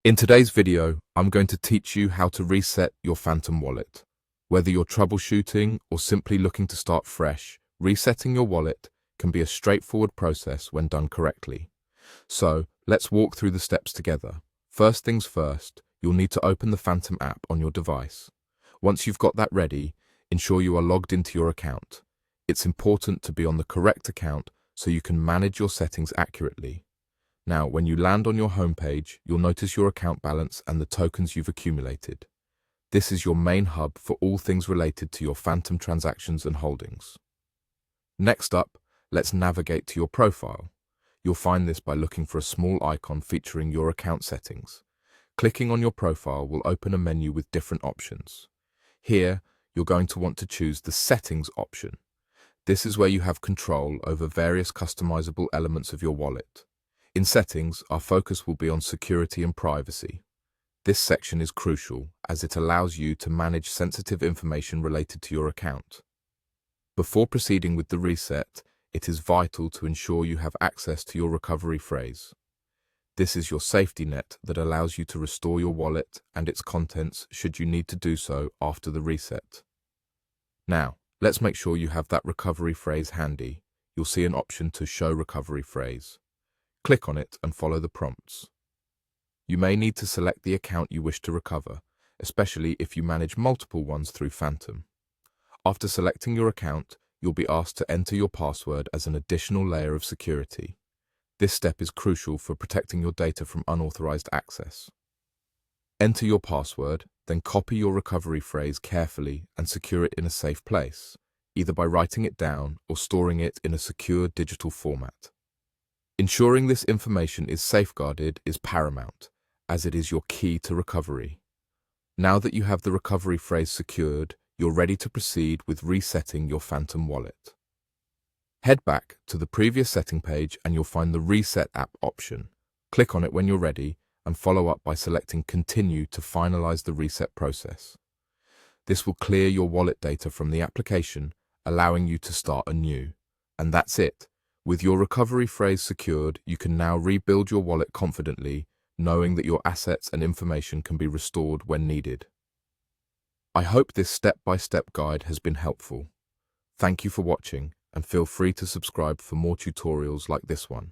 In today's video, I'm going to teach you how to reset your Phantom wallet. Whether you're troubleshooting or simply looking to start fresh, resetting your wallet can be a straightforward process when done correctly. So, let's walk through the steps together. First things first, you'll need to open the Phantom app on your device. Once you've got that ready, ensure you are logged into your account. It's important to be on the correct account so you can manage your settings accurately. Now, when you land on your homepage, you'll notice your account balance and the tokens you've accumulated. This is your main hub for all things related to your Phantom transactions and holdings. Next up, let's navigate to your profile. You'll find this by looking for a small icon featuring your account settings. Clicking on your profile will open a menu with different options. Here, you're going to want to choose the Settings option. This is where you have control over various customizable elements of your wallet. In Settings, our focus will be on security and privacy. This section is crucial as it allows you to manage sensitive information related to your account. Before proceeding with the reset, it is vital to ensure you have access to your recovery phrase. This is your safety net that allows you to restore your wallet and its contents should you need to do so after the reset. Now, let's make sure you have that recovery phrase handy. You'll see an option to show recovery phrase. Click on it and follow the prompts. You may need to select the account you wish to recover, especially if you manage multiple ones through Phantom. After selecting your account, you'll be asked to enter your password as an additional layer of security. This step is crucial for protecting your data from unauthorized access. Enter your password, then copy your recovery phrase carefully and secure it in a safe place, either by writing it down or storing it in a secure digital format. Ensuring this information is safeguarded is paramount, as it is your key to recovery. Now that you have the recovery phrase secured, you're ready to proceed with resetting your Phantom wallet. Head back to the previous setting page and you'll find the Reset app option. Click on it when you're ready and follow up by selecting Continue to finalize the reset process. This will clear your wallet data from the application, allowing you to start anew. And that's it. With your recovery phrase secured, you can now rebuild your wallet confidently, knowing that your assets and information can be restored when needed. I hope this step-by-step guide has been helpful. Thank you for watching, and feel free to subscribe for more tutorials like this one.